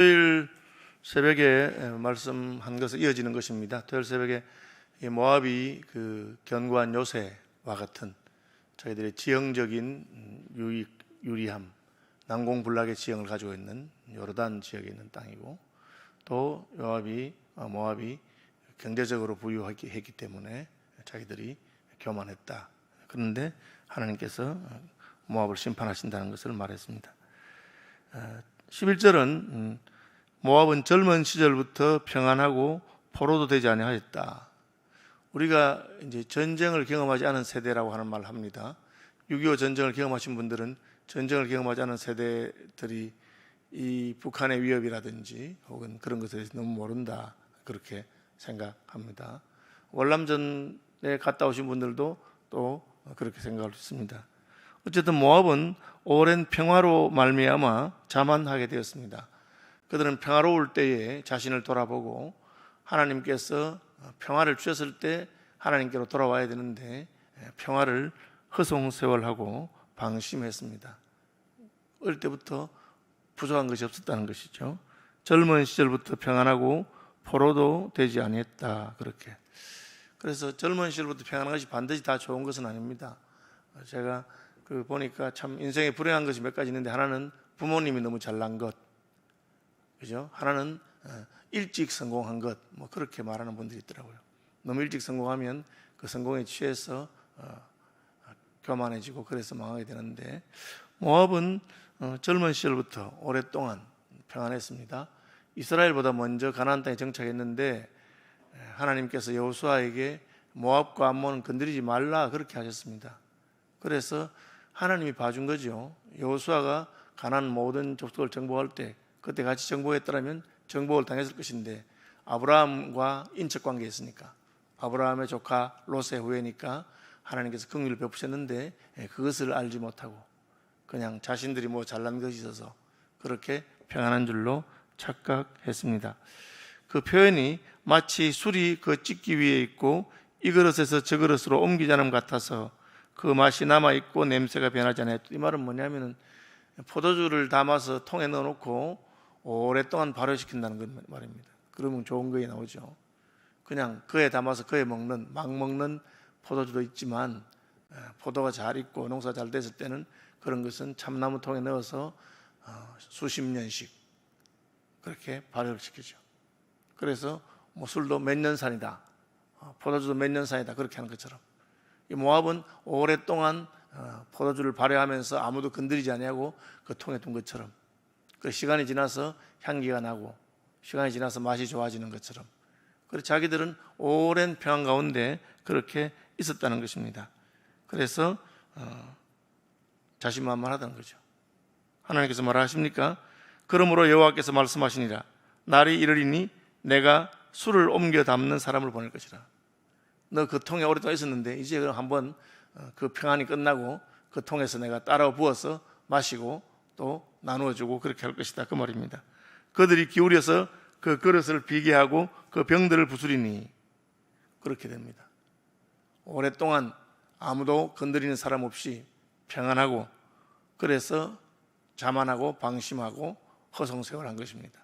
토요일 새벽에 말씀한 것에 이어지는 것입니다. 토요일 새벽에 모압이 그 견고한 요새와 같은 저희들의 지형적인 유리함, 난공불락의 지형을 가지고 있는 요르단 지역에 있는 땅이고, 또 모압이 경제적으로 부유했기 때문에 자기들이 교만했다. 그런데 하나님께서 모압을 심판하신다는 것을 말했습니다. 11절은 모압은 젊은 시절부터 평안하고 포로도 되지 아니하였다. 우리가 이제 전쟁을 경험하지 않은 세대라고 하는 말을 합니다. 6.25 전쟁을 경험하신 분들은 전쟁을 경험하지 않은 세대들이 이 북한의 위협이라든지 혹은 그런 것에 대해서 너무 모른다, 그렇게 생각합니다. 월남전에 갔다 오신 분들도 또 그렇게 생각을 했습니다. 어쨌든 모압은 오랜 평화로 말미암아 자만하게 되었습니다. 그들은 평화로울 때에 자신을 돌아보고 하나님께서 평화를 주셨을 때 하나님께로 돌아와야 되는데 평화를 허송세월하고 방심했습니다. 어릴 때부터 부족한 것이 없었다는 것이죠. 젊은 시절부터 평안하고 포로도 되지 아니했다, 그렇게. 그래서 젊은 시절부터 평안한 것이 반드시 다 좋은 것은 아닙니다. 제가 보니까 참 인생에 불행한 것이 몇 가지 있는데, 하나는 부모님이 너무 잘난 것, 그죠? 하나는 일찍 성공한 것, 뭐 그렇게 말하는 분들이 있더라고요. 너무 일찍 성공하면 그 성공에 취해서 교만해지고 그래서 망하게 되는데, 모압은 젊은 시절부터 오랫동안 평안했습니다. 이스라엘보다 먼저 가나안 땅에 정착했는데 하나님께서 여호수아에게 모압과 암몬은 건드리지 말라, 그렇게 하셨습니다. 그래서 하나님이 봐준 거죠. 여호수아가 가나안 모든 족속을 정복할 때 그때 같이 정복했더라면 정복을 당했을 것인데, 아브라함과 인척관계에 있으니까, 아브라함의 조카 롯의 후예니까 하나님께서 긍휼을 베푸셨는데 그것을 알지 못하고 그냥 자신들이 뭐 잘난 것이 있어서 그렇게 평안한 줄로 착각했습니다. 그 표현이 마치 술이 그 찢기 위에 있고 이 그릇에서 저 그릇으로 옮기자는 같아서 그 맛이 남아있고 냄새가 변하지 않아요. 이 말은 뭐냐면은 포도주를 담아서 통에 넣어놓고 오랫동안 발효시킨다는 말입니다. 그러면 좋은 거에 나오죠. 그냥 그에 담아서 그에 먹는, 막 먹는 포도주도 있지만, 포도가 잘 익고 농사 잘 됐을 때는 그런 것은 참나무 통에 넣어서 수십 년씩 그렇게 발효시키죠. 그래서 뭐 술도 몇 년산이다, 포도주도 몇 년산이다, 그렇게 하는 것처럼 이 모압은 오랫동안 포도주를 발효하면서 아무도 건드리지 아니하고 그 통에 둔 것처럼, 그 시간이 지나서 향기가 나고 시간이 지나서 맛이 좋아지는 것처럼, 그래서 자기들은 오랜 평안 가운데 그렇게 있었다는 것입니다. 그래서 자신만만하다는 거죠. 하나님께서 말하십니까? 그러므로 여호와께서 말씀하시니라, 날이 이르리니 내가 술을 옮겨 담는 사람을 보낼 것이라. 너 그 통에 오랫동안 있었는데 이제 그럼 한번 그 평안이 끝나고 그 통에서 내가 따라 부어서 마시고 또 나누어주고 그렇게 할 것이다, 그 말입니다. 그들이 기울여서 그 그릇을 비게 하고 그 병들을 부수리니, 그렇게 됩니다. 오랫동안 아무도 건드리는 사람 없이 평안하고, 그래서 자만하고 방심하고 허송세월한 것입니다.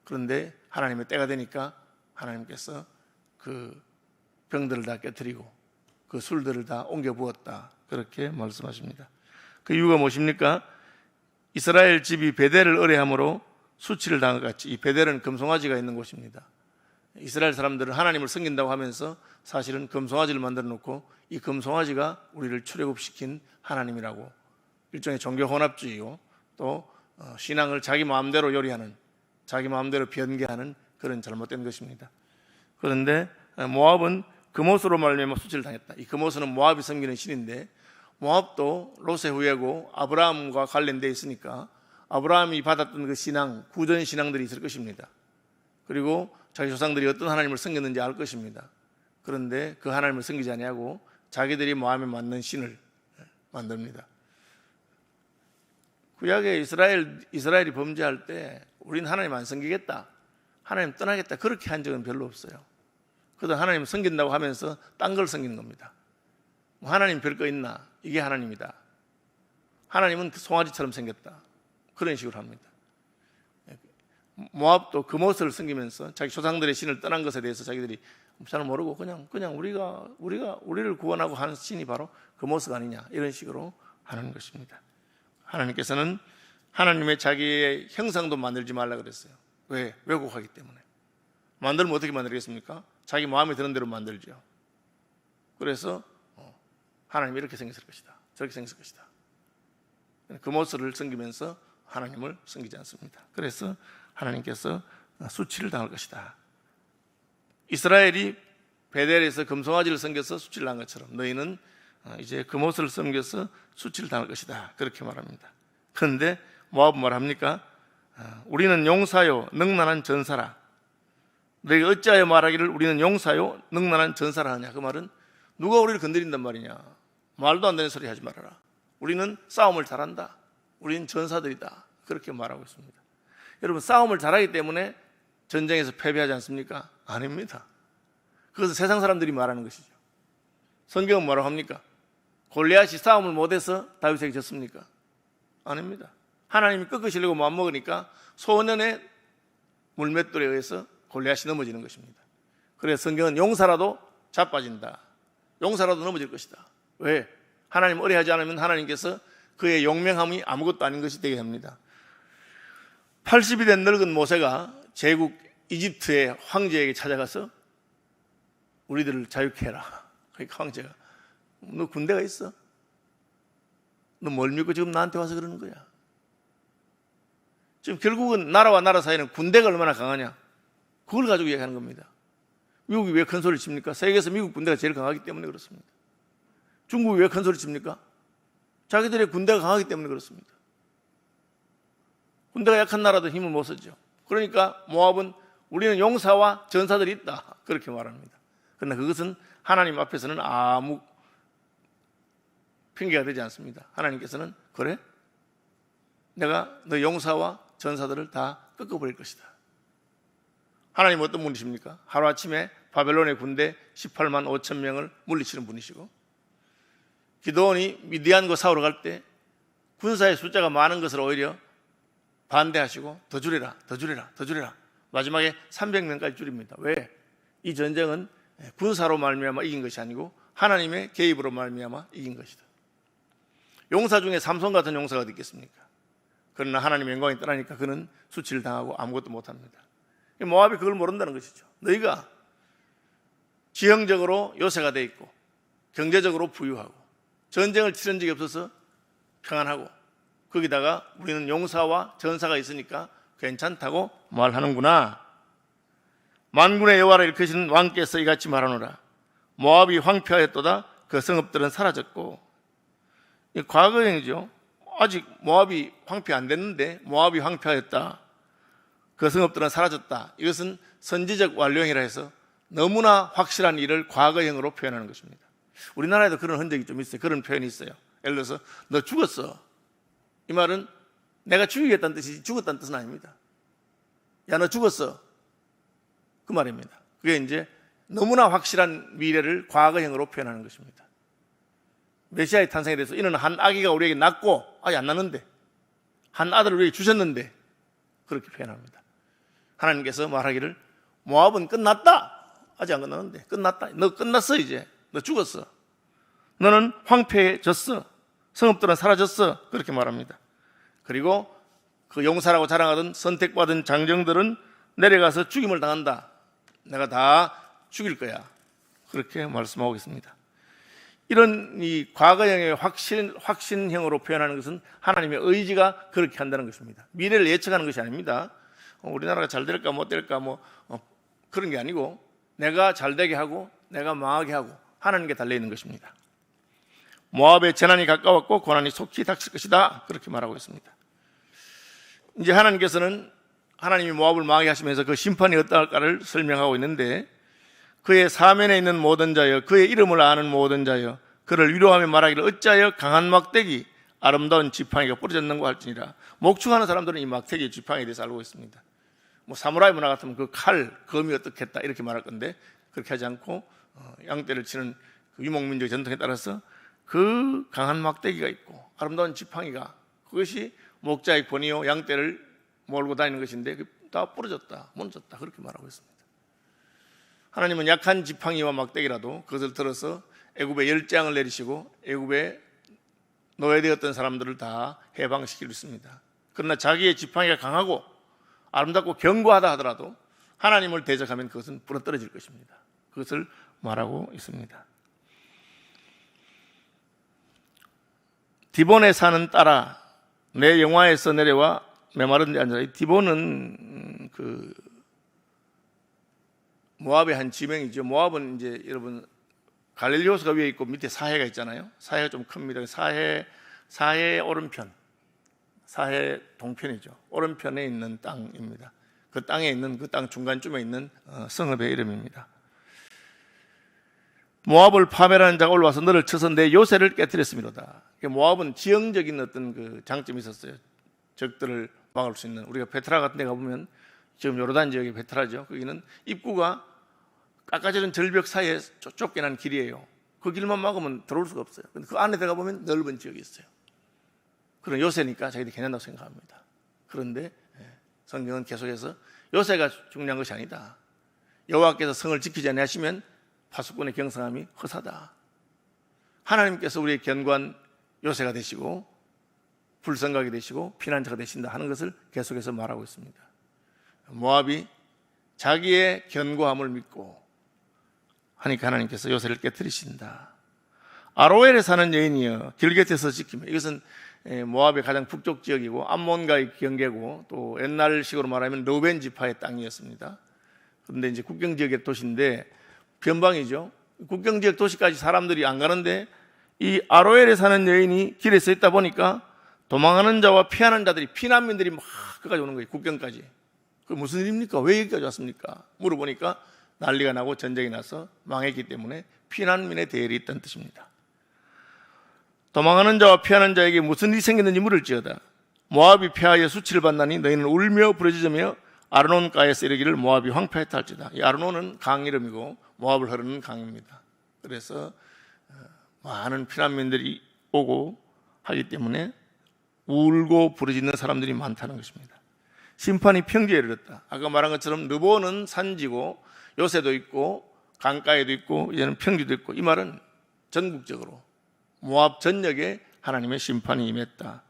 그런데 하나님의 때가 되니까 하나님께서 그 병들을 다 깨뜨리고 그 술들을 다 옮겨 부었다, 그렇게 말씀하십니다. 그 이유가 무엇입니까? 이스라엘 집이 베델을 의뢰함으로 수치를 당한 것 같이, 이 베델은 금송아지가 있는 곳입니다. 이스라엘 사람들은 하나님을 섬긴다고 하면서 사실은 금송아지를 만들어 놓고 이 금송아지가 우리를 출애굽시킨 하나님이라고, 일종의 종교 혼합주의요, 또 신앙을 자기 마음대로 요리하는, 자기 마음대로 변개하는 그런 잘못된 것입니다. 그런데 모압은 금오스로 말미암아 수치를 당했다. 이 금오스는 모압이 섬기는 신인데, 모압도 롯의 후예고 아브라함과 관련되어 있으니까 아브라함이 받았던 그 신앙, 구전 신앙들이 있을 것입니다. 그리고 자기 조상들이 어떤 하나님을 섬겼는지 알 것입니다. 그런데 그 하나님을 섬기지 아니하고 자기들이 마음에 맞는 신을 만듭니다. 구약의 이스라엘이 범죄할 때 우리는 하나님 안 섬기겠다, 하나님 떠나겠다, 그렇게 한 적은 별로 없어요. 그래도 하나님 섬긴다고 하면서 딴 걸 섬기는 겁니다. 하나님 별거 있나? 이게 하나님이다. 하나님은 송아지처럼 생겼다, 그런 식으로 합니다. 모압도 그못을 섬기면서 자기 조상들의 신을 떠난 것에 대해서 자기들이 잘 모르고 그냥 우리를 구원하고 하는 신이 바로 그못이 아니냐 이런 식으로 하는 것입니다. 하나님께서는 하나님의 자기의 형상도 만들지 말라 그랬어요. 왜? 왜곡하기 때문에. 만들면 어떻게 만들겠습니까? 자기 마음에 드는 대로 만들죠. 그래서 하나님이 이렇게 생겼을 것이다, 저렇게 생겼을 것이다. 그못을 섬기면서 하나님을 섬기지 않습니다. 그래서 하나님께서 수치를 당할 것이다. 이스라엘이 베델에서 금송아지를 섬겨서 수치를 당한 것처럼 너희는 이제 그못을 섬겨서 수치를 당할 것이다. 그렇게 말합니다. 그런데 모압은 말합니까? 우리는 용사요 능란한 전사라. 너희가 어찌하여 말하기를 우리는 용사요 능란한 전사라 하냐. 그 말은 누가 우리를 건드린단 말이냐. 말도 안 되는 소리 하지 말아라. 우리는 싸움을 잘한다. 우리는 전사들이다. 그렇게 말하고 있습니다. 여러분, 싸움을 잘하기 때문에 전쟁에서 패배하지 않습니까? 아닙니다. 그것은 세상 사람들이 말하는 것이죠. 성경은 뭐라고 합니까? 골리앗이 싸움을 못해서 다윗에게 졌습니까? 아닙니다. 하나님이 꺾으시려고 마음먹으니까 소년의 물맷돌에 의해서 골리앗이 넘어지는 것입니다. 그래서 성경은 용사라도 자빠진다. 용사라도 넘어질 것이다. 왜? 하나님 의뢰하지 않으면 하나님께서 그의 용맹함이 아무것도 아닌 것이 되게 합니다. 80이 된 늙은 모세가 제국 이집트의 황제에게 찾아가서 우리들을 자유케 해라. 그러니까 황제가 너 군대가 있어? 너 뭘 믿고 지금 나한테 와서 그러는 거야? 지금 결국은 나라와 나라 사이는 군대가 얼마나 강하냐, 그걸 가지고 이야기하는 겁니다. 미국이 왜 큰 소리를 칩니까? 세계에서 미국 군대가 제일 강하기 때문에 그렇습니다. 중국이 왜 큰 소리 칩니까? 자기들의 군대가 강하기 때문에 그렇습니다. 군대가 약한 나라도 힘을 못 쓰죠. 그러니까 모압은 우리는 용사와 전사들이 있다, 그렇게 말합니다. 그러나 그것은 하나님 앞에서는 아무 핑계가 되지 않습니다. 하나님께서는 그래? 내가 너 용사와 전사들을 다 꺾어버릴 것이다. 하나님 어떤 분이십니까? 하루아침에 바벨론의 군대 18만 5천 명을 물리치는 분이시고, 기드온이 미디안과 싸우러 갈 때 군사의 숫자가 많은 것을 오히려 반대하시고 더 줄여라, 더 줄여라, 더 줄여라. 마지막에 300명까지 줄입니다. 왜? 이 전쟁은 군사로 말미암아 이긴 것이 아니고 하나님의 개입으로 말미암아 이긴 것이다. 용사 중에 삼손 같은 용사가 어디 있겠습니까? 그러나 하나님의 영광이 떠나니까 그는 수치를 당하고 아무것도 못합니다. 모압이 그걸 모른다는 것이죠. 너희가 지형적으로 요새가 돼 있고 경제적으로 부유하고 전쟁을 치른 적이 없어서 평안하고 거기다가 우리는 용사와 전사가 있으니까 괜찮다고 말하는구나. 만군의 여호와를 일으키시는 왕께서 이같이 말하노라. 모압이 황폐하였도다. 그 성읍들은 사라졌고. 과거형이죠. 아직 모압이 황폐 안 됐는데 모압이 황폐하였다, 그 성읍들은 사라졌다. 이것은 선지적 완료형이라 해서 너무나 확실한 일을 과거형으로 표현하는 것입니다. 우리나라에도 그런 흔적이 좀 있어요. 그런 표현이 있어요. 예를 들어서 너 죽었어. 이 말은 내가 죽이겠다는 뜻이지 죽었다는 뜻은 아닙니다. 야, 너 죽었어. 그 말입니다. 그게 이제 너무나 확실한 미래를 과거형으로 표현하는 것입니다. 메시아의 탄생에 대해서 이는 한 아기가 우리에게 낳고, 아직 안 낳는데, 한 아들을 우리에게 주셨는데, 그렇게 표현합니다. 하나님께서 말하기를 모압은 끝났다. 아직 안 끝났는데 끝났다. 너 끝났어. 이제 너 죽었어. 너는 황폐해졌어. 성읍들은 사라졌어. 그렇게 말합니다. 그리고 그 용사라고 자랑하던 선택받은 장정들은 내려가서 죽임을 당한다. 내가 다 죽일 거야. 그렇게 말씀하고 있습니다. 이런 이 과거형의 확신형으로 표현하는 것은 하나님의 의지가 그렇게 한다는 것입니다. 미래를 예측하는 것이 아닙니다. 우리나라가 잘 될까 못 될까 그런 게 아니고 내가 잘 되게 하고 내가 망하게 하고 하나님께 달려있는 것입니다. 모압의 재난이 가까웠고 고난이 속히 닥칠 것이다, 그렇게 말하고 있습니다. 이제 하나님께서는 하나님이 모압을 망하게 하시면서 그 심판이 어떠할까를 설명하고 있는데, 그의 사면에 있는 모든 자여, 그의 이름을 아는 모든 자여, 그를 위로하며 말하기를 어찌하여 강한 막대기 아름다운 지팡이가 부러졌는고 할지니라. 목축하는 사람들은 이 막대기 지팡이에 대해서 알고 있습니다. 사무라이 문화 같으면 그 칼, 검이 어떻겠다 이렇게 말할 건데, 그렇게 하지 않고 양떼를 치는 그 유목민족의 전통에 따라서 그 강한 막대기가 있고 아름다운 지팡이가, 그것이 목자의 권위요 양떼를 몰고 다니는 것인데, 그 다 부러졌다, 무너졌다 그렇게 말하고 있습니다. 하나님은 약한 지팡이와 막대기라도 그것을 들어서 애굽에 열재앙을 내리시고 애굽에 노예되었던 사람들을 다 해방시키고 있습니다. 그러나 자기의 지팡이가 강하고 아름답고 견고하다 하더라도 하나님을 대적하면 그것은 부러뜨려질 것입니다. 그것을 말하고 있습니다. 디본에 사는 딸아, 내 영화에서 내려와 메마른 데 앉아라. 디본은 그 모압의 한 지명이죠. 모압은 이제 여러분 갈릴리 호수가 위에 있고 밑에 사해가 있잖아요. 사해가 좀 큽니다. 사해 오른편, 사해 동편이죠. 오른편에 있는 땅입니다. 그 땅에 있는 그 땅 중간쯤에 있는 성읍의 이름입니다. 모압을 파멸하는 자가 올라와서 너를 쳐서 내 요새를 깨뜨렸음이로다. 모압은 지형적인 어떤 그 장점이 있었어요. 적들을 막을 수 있는. 우리가 베트라 같은 데 가보면 지금 요르단 지역이 베트라죠. 거기는 입구가 깎아지른 절벽 사이에 좁게 난 길이에요. 그 길만 막으면 들어올 수가 없어요. 근데 그 안에 들어가 보면 넓은 지역이 있어요. 그런 요새니까 자기들이 괜찮다고 생각합니다. 그런데 성경은 계속해서 요새가 중요한 것이 아니다. 여호와께서 성을 지키지 아니하시면 파수꾼의 경성함이 허사다. 하나님께서 우리의 견고한 요새가 되시고 불성각이 되시고 피난처가 되신다 하는 것을 계속해서 말하고 있습니다. 모압이 자기의 견고함을 믿고 하니까 하나님께서 요새를 깨뜨리신다. 아로엘에 사는 여인이여 길 곁에서 지키며, 이것은 모압의 가장 북쪽 지역이고 암몬과의 경계고 또 옛날식으로 말하면 르우벤 지파의 땅이었습니다. 그런데 이제 국경 지역의 도시인데 변방이죠. 국경 지역 도시까지 사람들이 안 가는데 이 아로엘에 사는 여인이 길에 서 있다 보니까 도망하는 자와 피하는 자들이, 피난민들이 막 끝까지 오는 거예요. 국경까지. 그 무슨 일입니까? 왜 여기까지 왔습니까? 물어보니까 난리가 나고 전쟁이 나서 망했기 때문에 피난민의 대열이 있다는 뜻입니다. 도망하는 자와 피하는 자에게 무슨 일이 생겼는지 물을지어다. 모압이 패하여 수치를 받나니 너희는 울며 부르짖으며 아르논가에서 이르기를 모압이 황폐했다 할지다. 이 아르논은 강 이름이고 모압을 흐르는 강입니다. 그래서 많은 피난민들이 오고 하기 때문에 울고 부르짖는 사람들이 많다는 것입니다. 심판이 평지에 이르렀다. 아까 말한 것처럼 르보는 산지고 요새도 있고 강가에도 있고 이제는 평지도 있고, 이 말은 전국적으로 모압 전역에 하나님의 심판이 임했다.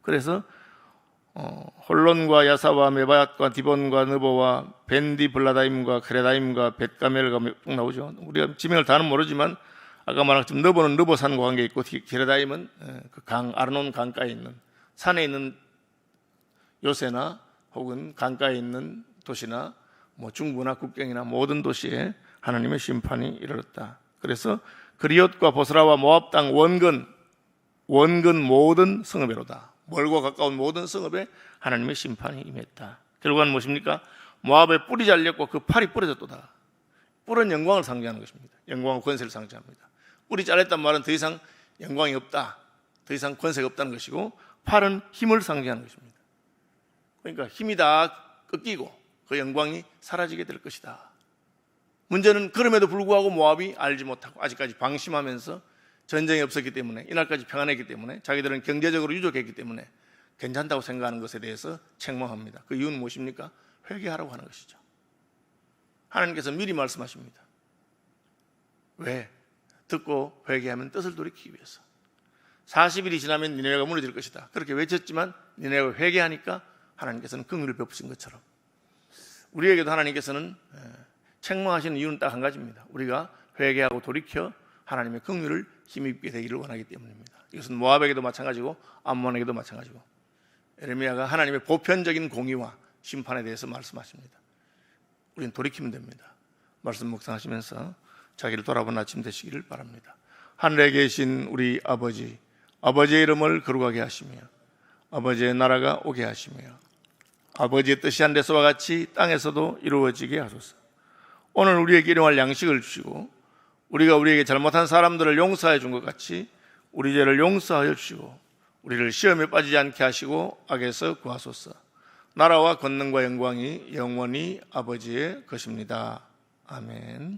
그래서 홀론과 야사와 메바얏과 디본과 느보와 벤디 블라다임과 크레다임과 벳가멜가 쭉 나오죠. 우리가 지명을 다는 모르지만 아까 말한 것처럼 느보는 느보산과 관계 있고 크레다임은 그 강, 아르논 강가에 있는 산에 있는 요새나 혹은 강가에 있는 도시나 뭐 중부나 국경이나 모든 도시에 하나님의 심판이 이르렀다. 그래서 그리옷과 보스라와 모압 땅 원근 모든 성읍에로다. 멀고 가까운 모든 성읍에 하나님의 심판이 임했다. 결과는 무엇입니까? 모압의 뿔이 잘렸고 그 팔이 부러졌도다. 뿔은 영광을 상징하는 것입니다. 영광과 권세를 상징합니다. 뿔이 잘렸단 말은 더 이상 영광이 없다, 더 이상 권세가 없다는 것이고, 팔은 힘을 상징하는 것입니다. 그러니까 힘이 다 꺾이고 그 영광이 사라지게 될 것이다. 문제는 그럼에도 불구하고 모압이 알지 못하고 아직까지 방심하면서 전쟁이 없었기 때문에, 이날까지 평안했기 때문에, 자기들은 경제적으로 유족했기 때문에 괜찮다고 생각하는 것에 대해서 책망합니다. 그 이유는 무엇입니까? 회개하라고 하는 것이죠. 하나님께서 미리 말씀하십니다. 왜? 듣고 회개하면 뜻을 돌이키기 위해서. 40일이 지나면 니네가 무너질 것이다. 그렇게 외쳤지만 니네가 회개하니까 하나님께서는 긍휼을 베푸신 것처럼 우리에게도 하나님께서는 책망하시는 이유는 딱 한 가지입니다. 우리가 회개하고 돌이켜 하나님의 긍휼을 힘입게 되기를 원하기 때문입니다. 이것은 모압에게도 마찬가지고 암몬에게도 마찬가지고, 에레미야가 하나님의 보편적인 공의와 심판에 대해서 말씀하십니다. 우리는 돌이키면 됩니다. 말씀 묵상하시면서 자기를 돌아본 아침 되시기를 바랍니다. 하늘에 계신 우리 아버지, 아버지의 이름을 거룩하게 하시며 아버지의 나라가 오게 하시며 아버지의 뜻이 하늘에서와 같이 땅에서도 이루어지게 하소서. 오늘 우리에게 일용할 양식을 주시고 우리가 우리에게 잘못한 사람들을 용서해 준 것 같이 우리 죄를 용서하여 주시고 우리를 시험에 빠지지 않게 하시고 악에서 구하소서. 나라와 권능과 영광이 영원히 아버지의 것입니다. 아멘.